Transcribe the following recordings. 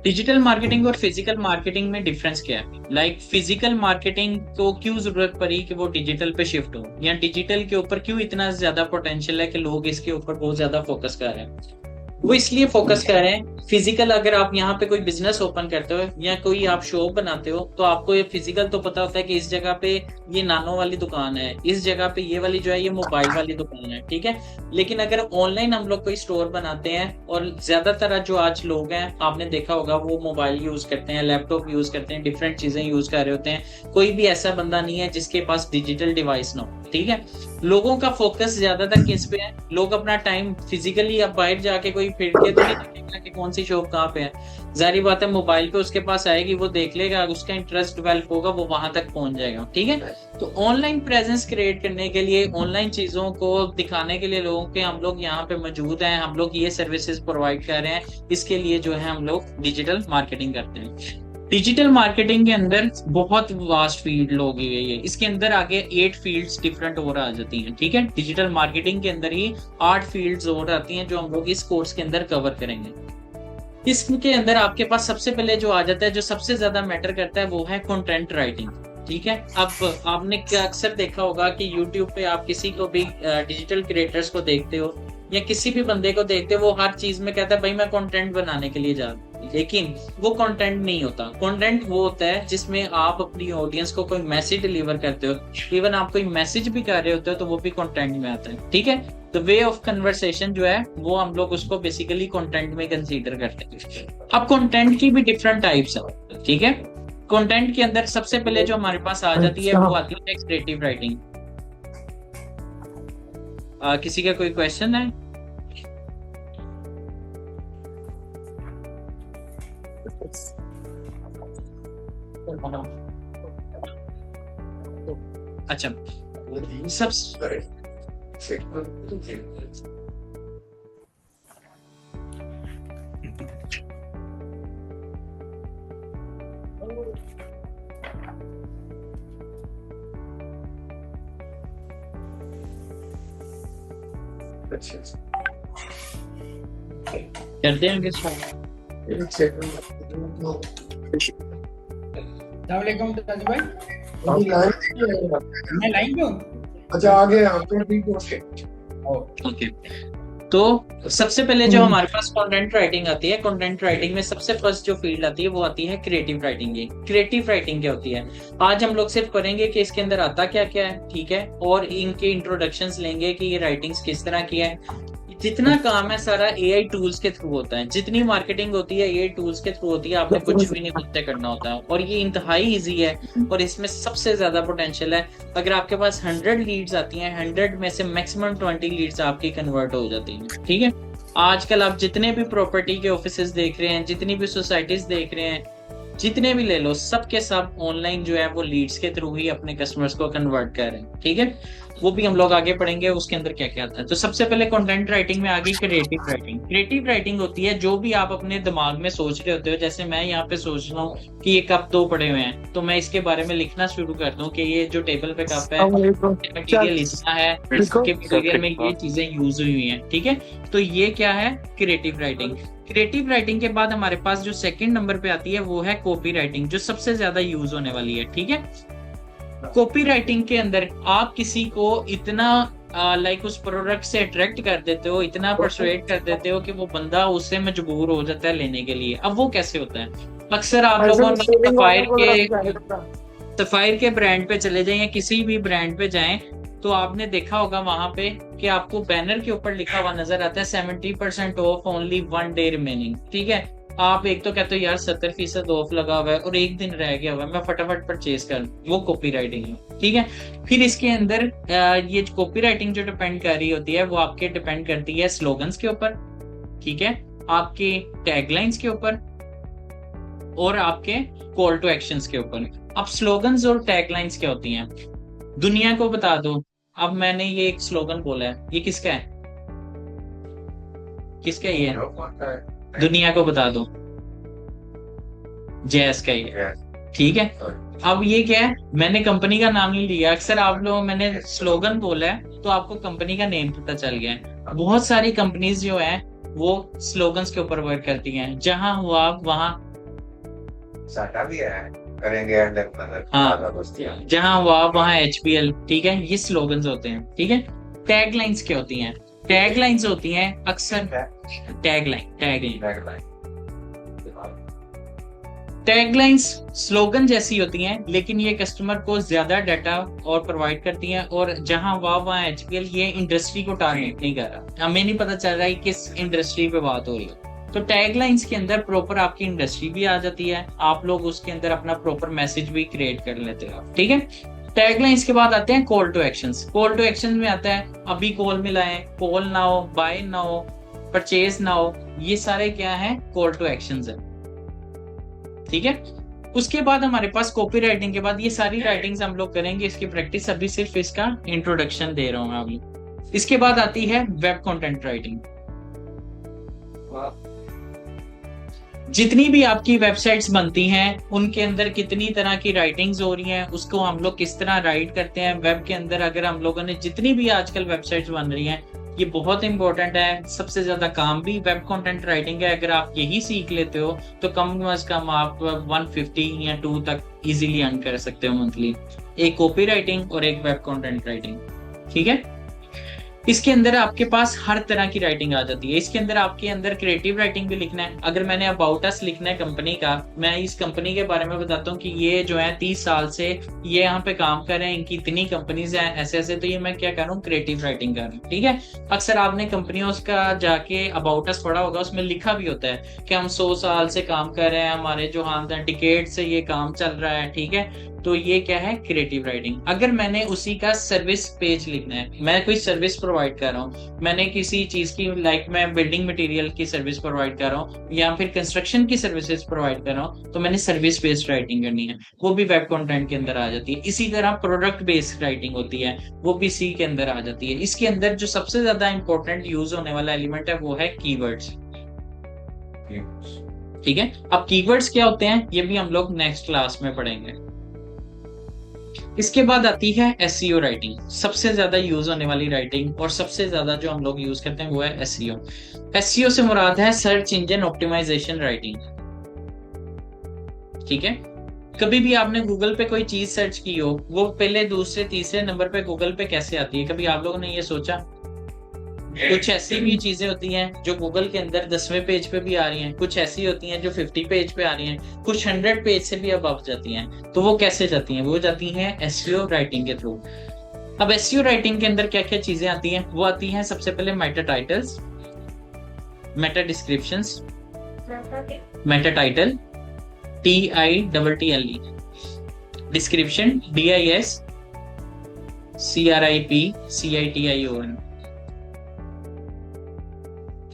Digital marketing और physical marketing में difference क्या है? लाइक फिजिकल मार्केटिंग को क्यों जरूरत पड़ी कि वो डिजिटल पे शिफ्ट हो, या डिजिटल के ऊपर क्यों इतना ज्यादा पोटेंशियल है कि लोग इसके ऊपर बहुत ज्यादा फोकस कर रहे हैं? वो इसलिए फोकस कर रहे हैं, फिजिकल अगर आप यहाँ पे कोई बिजनेस ओपन करते हो या कोई आप शॉप बनाते हो तो आपको ये फिजिकल तो पता होता है कि इस जगह पे ये नानो वाली दुकान है, इस जगह पे ये वाली जो है ये मोबाइल वाली दुकान है, ठीक है। लेकिन अगर ऑनलाइन हम लोग कोई स्टोर बनाते हैं, और ज्यादातर जो आज लोग हैं आपने देखा होगा वो मोबाइल यूज करते हैं, लैपटॉप यूज करते हैं, डिफरेंट चीजें यूज कर रहे होते हैं, कोई भी ऐसा बंदा नहीं है जिसके पास डिजिटल डिवाइस ना हो, ठीक है। लोगों का फोकस ज्यादातर किस पे है? लोग अपना टाइम फिजिकली अब बाहर जाके कोई फिर के तो नहीं देखेगा कि कौन सी शॉप कहाँ पे है। जारी बात है, मोबाइल पे उसके पास आएगी, वो देख लेगा, उसका इंटरेस्ट डेवलप होगा, वो वहां तक पहुंच जाएगा, ठीक है। तो ऑनलाइन प्रेजेंस क्रिएट करने के लिए, ऑनलाइन चीजों को दिखाने के लिए लोगों के हम लोग यहाँ पे मौजूद हैं, हम लोग ये सर्विसेज प्रोवाइड कर रहे हैं, इसके लिए जो है हम लोग डिजिटल मार्केटिंग करते हैं। डिजिटल मार्केटिंग के अंदर बहुत वास्ट फील्ड होगी है ये, इसके अंदर आगे 8 फील्ड्स डिफरेंट और आ जाती हैं, ठीक है। डिजिटल मार्केटिंग के अंदर ही 8 फील्ड्स और आती हैं जो हम लोग इस कोर्स के अंदर कवर करेंगे। इसके अंदर आपके पास सबसे पहले जो आ जाता है, जो सबसे ज्यादा मैटर करता है, वो है कंटेंट राइटिंग, ठीक है। अब आपने अक्सर देखा होगा कि यूट्यूब पे आप किसी को भी डिजिटल क्रिएटर्स को देखते हो या किसी भी बंदे को देखते हो, वो हर चीज में कहता है भाई मैं कंटेंट बनाने के लिए जा रहा हूं, लेकिन वो कंटेंट नहीं होता। कंटेंट वो होता है जिसमें आप अपनी ऑडियंस को कोई मैसेज डिलीवर करते हो, इवन आप कोई मैसेज भी कर रहे होते हो तो वो भी कंटेंट में आता है, ठीक है। तो वे ऑफ कन्वर्सेशन जो है वो हम लोग उसको बेसिकली कंटेंट में कंसीडर करते हैं। अब कंटेंट की भी डिफरेंट टाइप्स है, ठीक है। कंटेंट के अंदर सबसे पहले जो हमारे पास आ जाती है वो आती है क्रिएटिव राइटिंग। किसी का कोई क्वेश्चन है? अच्छा, सब करते हैं किस अस्सलामुअलैकुम ताजू भाई, मैं लाइन पे हूँ। अच्छा आगे आपको ठीक ओके। ओके। तो सबसे पहले जो हमारे पास कंटेंट राइटिंग आती है, कंटेंट राइटिंग में सबसे फर्स्ट जो फील्ड आती है वो आती है क्रिएटिव राइटिंग की। क्रिएटिव राइटिंग क्या होती है, आज हम लोग सिर्फ पढ़ेंगे कि इसके अंदर आता क्या क्या है, ठीक है, और इनके इंट्रोडक्शंस लेंगे कि ये राइटिंग्स किस तरह की है। जितना काम है सारा एआई टूल्स के थ्रू होता है, जितनी मार्केटिंग होती है एआई टूल्स के थ्रू होती है, आपने कुछ भी नहीं खुद से करना होता है, और ये इंतहाई इजी है और इसमें सबसे ज्यादा पोटेंशियल है। अगर आपके पास 100 लीड्स आती हैं, 100 में से मैक्सिमम 20 लीड्स आपकी कन्वर्ट हो जाती हैं, ठीक है। आजकल आप जितने भी प्रॉपर्टी के ऑफिसेज देख रहे हैं, जितनी भी सोसाइटीज देख रहे हैं, जितने भी ले लो, सब के सब ऑनलाइन जो है वो लीड्स के थ्रू ही अपने कस्टमर्स को कन्वर्ट कर रहे हैं, ठीक है। वो भी हम लोग आगे पढ़ेंगे उसके अंदर क्या क्या आता है। तो सबसे पहले कंटेंट राइटिंग में आ गई क्रिएटिव राइटिंग। क्रिएटिव राइटिंग होती है जो भी आप अपने दिमाग में सोच रहे होते हो, जैसे मैं यहाँ पे सोच रहा हूँ कि ये कप 2 पड़े हुए हैं, तो मैं इसके बारे में लिखना शुरू कर दूं कि ये जो टेबल पे कप है मटीरियल इतना है, इसके मटीरियल में ये चीजें यूज हुई हैं, ठीक है। तो ये क्या है, क्रिएटिव राइटिंग। क्रिएटिव राइटिंग के बाद हमारे पास जो सेकंड नंबर पे आती है वो है कॉपी राइटिंग, जो सबसे ज्यादा यूज होने वाली है, ठीक है। कॉपी राइटिंग के अंदर आप किसी को इतना लाइक उस प्रोडक्ट से अट्रैक्ट कर देते हो, इतना परसुएट कर देते हो कि वो बंदा उससे मजबूर हो जाता है लेने के लिए। अब वो कैसे होता है, अक्सर आप लोगों ने सफायर के ब्रांड पे चले जाएं या किसी भी ब्रांड पे जाएं तो आपने देखा होगा वहां पे कि आपको बैनर के ऊपर लिखा हुआ नजर आता है 70% ऑफ, ओनली 1 डे रिमेनिंग, ठीक है। आप एक तो कहते हो यार 70% ऑफ लगा हुआ है और एक दिन रह गया हुआ है, मैं फटाफट परचेज कर, वो कॉपी राइटिंग है, ठीक है। फिर इसके अंदर ये कॉपी राइटिंग जो डिपेंड कर रही होती है वो आपके डिपेंड करती है स्लोगन्स के ऊपर, ठीक है, आपके टैगलाइंस के ऊपर और आपके कॉल टू एक्शंस के ऊपर। अब स्लोगन्स और टैगलाइंस क्या होती हैं, दुनिया को बता दो। अब मैंने ये एक स्लोगन बोला है, ये किसका है, किसका ये है, दुनिया को बता दो, जैस का ये, ठीक है। अब ये क्या है, मैंने कंपनी का नाम नहीं लिया। अक्सर आप लोग, मैंने स्लोगन बोला है तो आपको कंपनी का नेम पता चल गया है। बहुत सारी कंपनीज जो है वो स्लोगन्स के ऊपर वर्क करती हैं। जहां हुआ वहां साटा भी है करेंगे एंड हाँ, जहां हुआ वहां HPL, ठीक है, ये स्लोगन्स होते हैं। ठीक है, टैगलाइंस क्या होती हैं? टैगलाइंस होती हैं अक्सर टैगलाइन टैगलाइंस स्लोगन जैसी होती हैं, लेकिन ये कस्टमर को ज्यादा डाटा और प्रोवाइड करती हैं। और जहां वाह वहां HPL, ये इंडस्ट्री को टारगेट नहीं कर रहा। हमें नहीं पता चल रहा है किस इंडस्ट्री पे बात हो रही है। तो टैगलाइंस के अंदर प्रॉपर आपकी इंडस्ट्री भी आ जाती है, आप लोग उसके अंदर अपना प्रॉपर मैसेज भी क्रिएट कर लेते हो। ठीक है, टैगलाइंस के बाद आते हैं call to actions. Call to action में आता है अभी कॉल मिला है, कॉल ना हो, बाय ना हो, परचेज ना हो, ये सारे क्या है? कॉल टू एक्शंस है। ठीक है, उसके बाद हमारे पास कॉपी राइटिंग के बाद ये सारी राइटिंग्स हम लोग करेंगे, इसकी प्रैक्टिस अभी सिर्फ इसका इंट्रोडक्शन दे रहा हूँ मैं अभी। इसके बाद आती है वेब कंटेंट राइटिंग। जितनी भी आपकी वेबसाइट्स बनती हैं उनके अंदर कितनी तरह की राइटिंग्स हो रही हैं, उसको हम लोग किस तरह राइट करते हैं वेब के अंदर। अगर हम लोगों ने जितनी भी आजकल वेबसाइट्स बन रही हैं, ये बहुत इंपॉर्टेंट है। सबसे ज्यादा काम भी वेब कंटेंट राइटिंग है। अगर आप यही सीख लेते हो तो कम से कम आप 150 या 2 तक इजीली अर्न कर सकते हो मंथली, एक कॉपी राइटिंग और एक वेब कंटेंट राइटिंग। ठीक है, इसके अंदर आपके पास हर तरह की राइटिंग आ जाती है। इसके अंदर आपके अंदर क्रिएटिव राइटिंग भी लिखना है। अगर मैंने अबाउट अस लिखना है कंपनी का, मैं इस कंपनी के बारे में बताता हूँ कि ये जो है 30 साल से ये यहाँ पे काम कर रहे हैं, इनकी इतनी कंपनीज हैं ऐसे ऐसे, तो ये मैं क्या कर रहा हूँ? क्रिएटिव राइटिंग कर रहा हूँ। ठीक है, अक्सर आपने कंपनियों का जाके अबाउट अस पढ़ा होगा, उसमें लिखा भी होता है कि हम 100 साल से काम कर रहे हैं, हमारे जो हाथ डिकेड से ये काम चल रहा है। ठीक है, तो ये क्या है? Creative writing. अगर मैंने उसी का सर्विस पेज लिखना है, मैं कोई सर्विस प्रोवाइड कर रहा हूँ, मैंने किसी चीज की लाइक मैं बिल्डिंग मटेरियल की सर्विस प्रोवाइड कर रहा हूँ या फिर कंस्ट्रक्शन की सर्विसेज प्रोवाइड कर रहा हूँ, तो मैंने सर्विस बेस्ड राइटिंग करनी है, वो भी वेब कंटेंट के अंदर आ जाती है। इसी तरह प्रोडक्ट बेस्ड राइटिंग होती है, वो भी सी के अंदर आ जाती है। इसके अंदर जो सबसे ज्यादा इंपॉर्टेंट यूज होने वाला एलिमेंट है वो है कीवर्ड्स। ठीक है, अब कीवर्ड्स क्या होते हैं ये भी हम लोग नेक्स्ट क्लास में पढ़ेंगे। इसके बाद आती है SEO राइटिंग, सबसे ज्यादा यूज होने वाली राइटिंग और सबसे ज्यादा जो हम लोग यूज करते हैं वो है SEO। SEO से मुराद है सर्च इंजन ऑप्टिमाइजेशन राइटिंग। ठीक है, कभी भी आपने गूगल पे कोई चीज सर्च की हो, वो पहले दूसरे तीसरे नंबर पे गूगल पे कैसे आती है? कभी आप लोगों ने ये सोचा? कुछ ऐसी भी चीजें होती हैं जो गूगल के अंदर 10वें पेज पे भी आ रही हैं, कुछ ऐसी होती हैं जो 50 पेज पे आ रही हैं, कुछ 100 पेज से भी अब जाती हैं। तो वो कैसे जाती हैं? वो जाती हैं SEO राइटिंग के थ्रू। अब SEO राइटिंग के अंदर क्या क्या चीजें आती हैं? वो आती हैं सबसे पहले Meta titles, Meta descriptions, Meta title TITTLE, description DISCRIPCITION।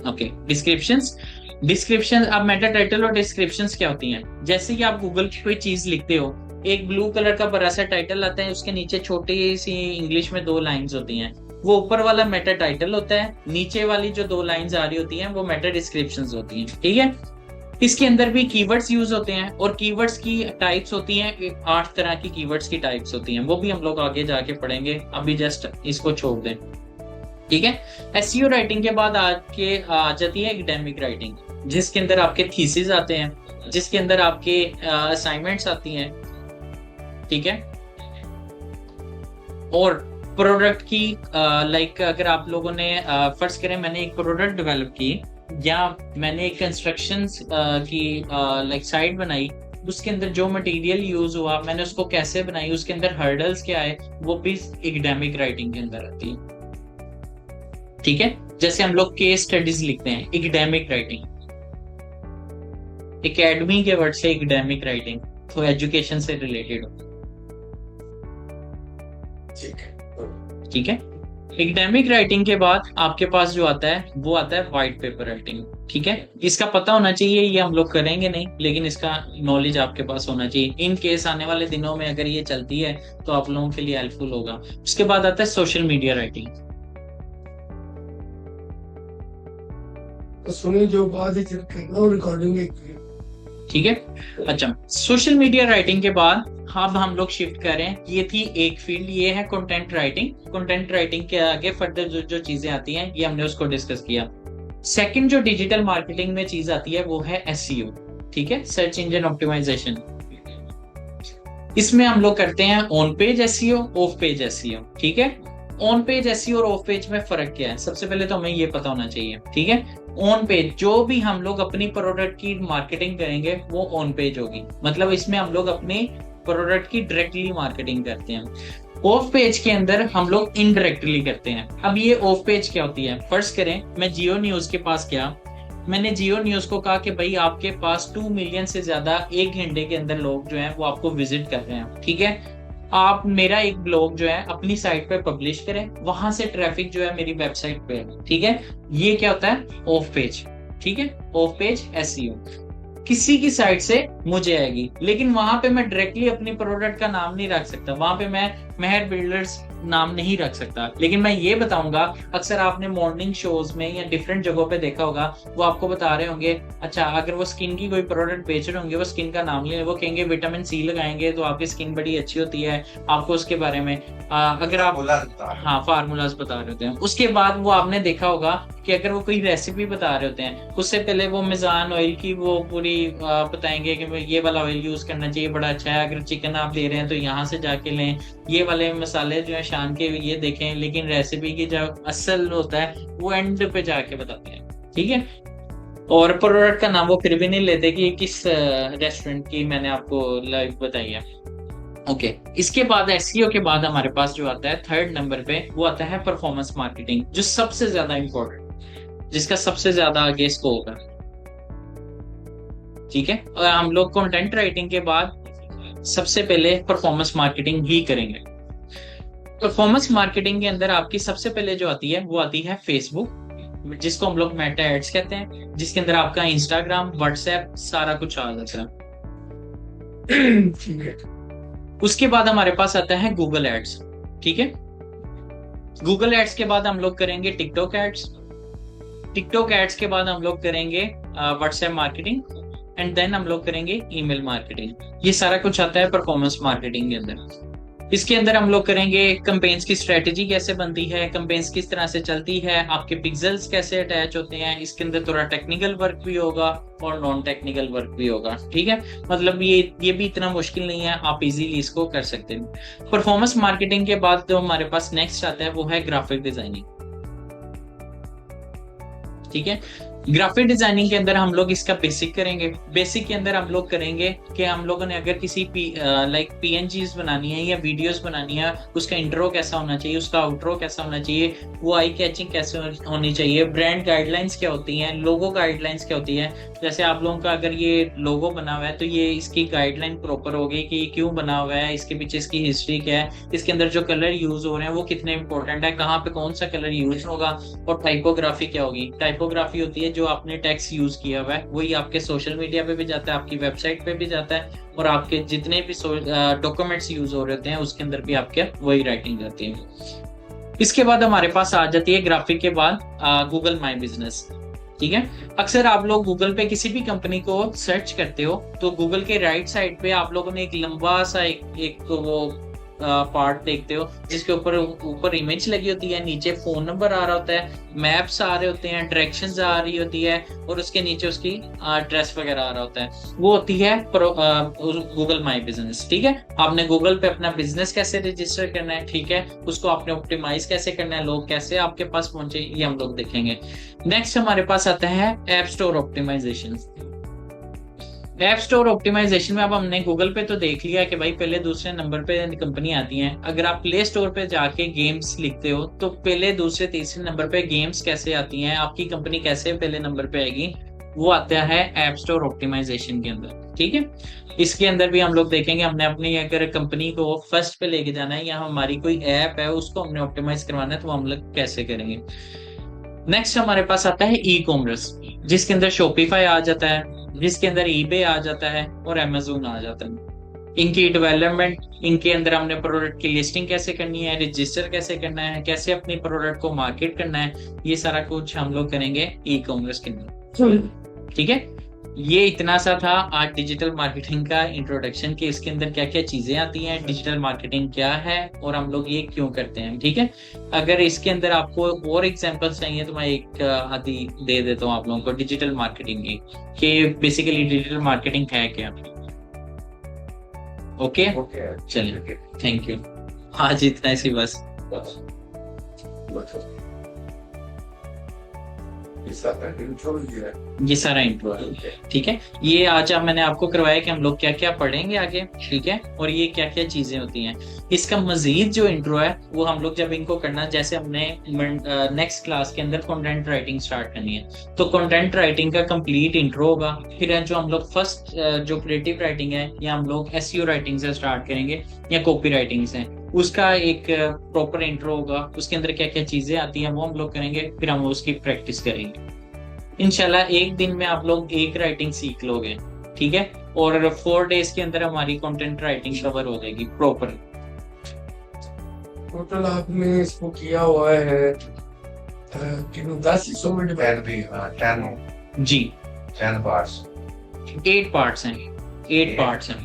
Okay, description. अब मेटा टाइटल और डिस्क्रिप्शंस क्या होती हैं? जैसे कि आप गूगल की कोई चीज लिखते हो, एक ब्लू कलर का बड़ा सा टाइटल आता है, उसके नीचे छोटी सी इंग्लिश में 2 लाइंस होती हैं, वो ऊपर वाला मेटा टाइटल होता है, नीचे वाली जो 2 लाइंस आ रही होती हैं वो मेटा डिस्क्रिप्शंस होती हैं। ठीक है, इसके अंदर भी कीवर्ड्स यूज होते हैं और कीवर्ड्स की टाइप्स होती हैं, 8 तरह की कीवर्ड्स की टाइप्स होती हैं, वो भी हम लोग आगे जाके पढ़ेंगे, अभी जस्ट इसको छोड़ दें। ठीक है, SEO राइटिंग के बाद आके आ जाती है एकेडमिक राइटिंग, जिसके अंदर आपके थीसिस आते हैं, जिसके अंदर आपके असाइनमेंट्स आती हैं। ठीक है, और प्रोडक्ट की लाइक अगर आप लोगों ने फर्ज करें मैंने एक प्रोडक्ट डेवलप की या मैंने एक कंस्ट्रक्शन की लाइक साइट बनाई, उसके अंदर जो मटेरियल यूज हुआ मैंने उसको कैसे बनाई, उसके अंदर हर्डल्स क्या है, वो भी एकेडमिक राइटिंग के अंदर आती है। ठीक है, जैसे हम लोग केस स्टडीज लिखते हैं, एकेडमिक राइटिंग, एकेडमी के वर्ड से एकेडमिक राइटिंग, तो एजुकेशन से रिलेटेड हो। ठीक है, एकेडमिक राइटिंग के बाद आपके पास जो आता है वो आता है व्हाइट पेपर राइटिंग। ठीक है, इसका पता होना चाहिए, ये हम लोग करेंगे नहीं, लेकिन इसका नॉलेज आपके पास होना चाहिए। इन केस आने वाले दिनों में अगर ये चलती है तो आप लोगों के लिए हेल्पफुल होगा। उसके बाद आता है सोशल मीडिया राइटिंग। तो सुनी जो बात है रिकॉर्डिंग। ठीक है, अच्छा, सोशल मीडिया राइटिंग के बाद अब हम लोग शिफ्ट करें, ये थी एक फील्ड, ये है कंटेंट राइटिंग। कंटेंट राइटिंग के आगे फर्दर जो चीजें आती हैं ये हमने उसको डिस्कस किया। सेकंड जो डिजिटल मार्केटिंग में चीज आती है वो है एसईओ, ठीक है, सर्च इंजन ऑप्टिमाइजेशन। इसमें हम लोग करते हैं on page SEO, of page SEO, ठीक है। ऑन पेज एसईओ और ऑफ पेज में फर्क क्या है, सबसे पहले तो हमें ये पता होना चाहिए, ठीक है। ऑन पेज जो भी हम लोग अपनी प्रोडक्ट की मार्केटिंग करेंगे वो ऑन पेज होगी, मतलब इसमें हम लोग अपनी प्रोडक्ट की डायरेक्टली मार्केटिंग करते हैं। ऑफ पेज के अंदर हम लोग इनडायरेक्टली करते हैं। अब ये ऑफ पेज क्या होती है, फर्ज करें मैं जियो न्यूज के पास गया, मैंने जियो न्यूज को कहा कि भाई आपके पास 2 मिलियन से ज्यादा एक घंटे के अंदर लोग जो हैं वो आपको विजिट कर रहे हैं, ठीक है। आप मेरा एक ब्लॉग जो है अपनी साइट पे पब्लिश करें, वहां से ट्रैफिक जो है मेरी वेबसाइट पे है, ठीक है। ये क्या होता है, ऑफ पेज, ठीक है, ऑफ पेज एसईओ। किसी की साइट से मुझे आएगी, लेकिन वहां पे मैं डायरेक्टली अपनी प्रोडक्ट का नाम नहीं रख सकता, वहां पे मैं मेहर बिल्डर्स नाम नहीं रख सकता। लेकिन मैं ये बताऊंगा, अक्सर आपने मॉर्निंग शोज में या डिफरेंट जगहों पे देखा होगा, वो आपको बता रहे होंगे, अच्छा अगर वो स्किन की कोई प्रोडक्ट बेच रहे होंगे, वो स्किन का नाम ले, वो कहेंगे विटामिन सी लगाएंगे तो आपकी स्किन बड़ी अच्छी होती है, आपको उसके बारे में अगर आप हाँ फार्मूलाज बता रहे होते हैं। उसके बाद वो आपने देखा होगा कि अगर वो कोई रेसिपी बता रहे होते हैं, उससे पहले वो मिजान ऑयल की वो पूरी बताएंगे कि ये वाला ऑयल यूज करना चाहिए, बड़ा अच्छा है, अगर चिकन आप ले रहे हैं तो यहाँ से जाके लें, ये वाले मसाले जो है शान के ये देखें। लेकिन रेसिपी की जो असल होता है वो एंड पे जाके बताते हैं, ठीक है। और प्रोडक्ट का नाम वो फिर भी नहीं लेते कि किस रेस्टोरेंट की मैंने आपको लाइव बताई है, ओके। इसके बाद एसईओ के बाद हमारे पास जो आता है थर्ड नंबर पे, वो आता है परफॉर्मेंस मार्केटिंग, जो सबसे ज्यादा इंपॉर्टेंट, जिसका सबसे ज्यादा आगे स्कोप है, ठीक है। और हम लोग कंटेंट राइटिंग के बाद सबसे पहले परफॉर्मेंस मार्केटिंग ही करेंगे। परफॉर्मेंस मार्केटिंग के अंदर आपकी सबसे पहले जो आती है वो आती है फेसबुक, जिसको हम लोग मेटा एड्स कहते हैं, जिसके अंदर आपका इंस्टाग्राम, व्हाट्सएप सारा कुछ आ जाता है। ठीक है। उसके बाद हमारे पास आता है गूगल एड्स, ठीक है। गूगल एड्स के बाद हम लोग करेंगे टिकटॉक एड्स, टिकटॉक एड्स के बाद हम लोग करेंगे व्हाट्सएप मार्केटिंग, एंड देन हम लोग करेंगे ईमेल मार्केटिंग। ये सारा कुछ आता है परफॉर्मेंस मार्केटिंग के अंदर। इसके अंदर हम लोग करेंगे कैंपेन्स की स्ट्रेटेजी कैसे बनती है, कैंपेन्स किस तरह से चलती है, आपके पिक्सेल्स कैसे अटैच होते हैं। इसके अंदर थोड़ा टेक्निकल वर्क भी होगा और नॉन टेक्निकल वर्क भी होगा, ठीक है। मतलब ये भी इतना मुश्किल नहीं है, आप इजीली इसको कर सकते हैं। परफॉर्मेंस मार्केटिंग के बाद जो हमारे पास नेक्स्ट आता है वो है ग्राफिक डिजाइनिंग, ठीक है। ग्राफिक डिजाइनिंग के अंदर हम लोग इसका बेसिक करेंगे। बेसिक के अंदर हम लोग करेंगे कि हम लोगों ने अगर किसी पीएनजीज बनानी है या वीडियोस बनानी है, उसका इंट्रो कैसा होना चाहिए, उसका आउट्रो कैसा होना चाहिए, वो आई कैचिंग कैसे होनी चाहिए, ब्रांड गाइडलाइंस क्या होती हैं, लोगो गाइडलाइंस क्या होती है। जैसे आप लोगों का अगर ये लोगो बना हुआ है तो ये इसकी गाइडलाइन प्रॉपर होगी कि क्यों बना हुआ है, इसके पीछे इसकी हिस्ट्री क्या है, इसके अंदर जो कलर यूज हो रहे हैं वो कितने इंपॉर्टेंट है, कहाँ पे कौन सा कलर यूज होगा, और टाइपोग्राफी क्या होगी। टाइपोग्राफी होती है जो आपने टेक्स्ट यूज किया हुआ है वही आपके सोशल मीडिया पे भी जाता है, आपकी वेबसाइट पे भी जाता है, और आपके जितने भी डॉक्यूमेंट्स यूज हो रहे होते हैं उसके अंदर भी आपके वही राइटिंग रहती है। इसके बाद हमारे पास आ जाती है ग्राफिक के बाद गूगल माई बिजनेस, ठीक है। अक्सर आप लोग गूगल पे किसी भी कंपनी को सर्च करते हो तो गूगल के राइट साइड पे आप लोगों ने एक लंबा सा एक वो पार्ट देखते हो जिसके ऊपर इमेज लगी होती है, नीचे फोन नंबर आ रहा होता है, मैप्स आ रहे होते हैं, डायरेक्शंस आ रही होती है, और उसके नीचे उसकी एड्रेस वगैरह आ रहा होता है, वो होती है गूगल माई बिजनेस, ठीक है। आपने गूगल पे अपना बिजनेस कैसे रजिस्टर करना है, ठीक है, उसको आपने ऑप्टिमाइज कैसे करना है, लोग कैसे आपके पास पहुंचे, ये हम लोग देखेंगे। नेक्स्ट हमारे पास आता है app store optimisation. App store optimisation में अब हमने गूगल पे तो देख लिया कि भाई पहले दूसरे नंबर पे कंपनी आती हैं। अगर आप प्ले स्टोर पे जाके गेम्स लिखते हो तो पहले दूसरे तीसरे नंबर पे गेम्स कैसे आती हैं, आपकी कंपनी कैसे पहले नंबर पे आएगी, वो आता है ऐप स्टोर ऑप्टिमाइजेशन के अंदर, ठीक है। इसके अंदर भी हम लोग देखेंगे, हमने अपनी अगर कंपनी को फर्स्ट पे लेके जाना है या हमारी कोई ऐप है उसको हमने ऑप्टिमाइज करवाना है तो हम लोग कैसे करेंगे। नेक्स्ट हमारे पास आता है ई कॉमर्स, जिसके अंदर शॉपिफाई आ जाता है, जिसके अंदर ईबे आ जाता है और अमेज़न आ जाता है। इनकी डेवलपमेंट, इनके अंदर हमने प्रोडक्ट की लिस्टिंग कैसे करनी है, रजिस्टर कैसे करना है, कैसे अपनी प्रोडक्ट को मार्केट करना है, ये सारा कुछ हम लोग करेंगे ई कॉमर्स के अंदर, ठीक है। ये इतना सा था आज डिजिटल मार्केटिंग का इंट्रोडक्शन कि इसके अंदर क्या क्या चीजें आती हैं, डिजिटल मार्केटिंग क्या है और हम लोग ये क्यों करते हैं। ठीक है, अगर इसके अंदर आपको और एग्जांपल्स चाहिए तो मैं एक आदि दे देता हूँ आप लोगों को डिजिटल मार्केटिंग की, कि बेसिकली डिजिटल मार्केटिंग है क्या। ओके, ओके चलिए, थैंक यू। आज इतना ही सी बस। ये सारा इंट्रो है। ठीक है, ये आज अब मैंने आपको करवाया कि हम लोग क्या क्या पढ़ेंगे आगे। ठीक है, और ये क्या क्या चीजें होती हैं। इसका मजीद जो इंट्रो है वो हम लोग जब इनको करना, जैसे हमने नेक्स्ट क्लास के अंदर कंटेंट राइटिंग स्टार्ट करनी है तो कंटेंट राइटिंग का कंप्लीट इंट्रो होगा। फिर जो हम लोग फर्स्ट जो क्रिएटिव राइटिंग है या हम लोग एसईओ राइटिंग से स्टार्ट करेंगे या कॉपी राइटिंग से, उसका एक प्रॉपर इंट्रो होगा। उसके अंदर क्या क्या चीजें आती हैं वो हम लोग करेंगे, फिर हम उसकी प्रैक्टिस करेंगे। इंशाल्लाह एक दिन में आप लोग एक राइटिंग सीख लोगे। ठीक है, और 4 डेज के अंदर हमारी कंटेंट राइटिंग कवर हो जाएगी प्रॉपर। टोटल आपने इसको किया हुआ है 10 हिस्सों में डिवाइड। 10 भी, हाँ 10 जी, 10 पार्ट्स। 8 पार्ट्स हैं, 8 पार्ट्स हैं।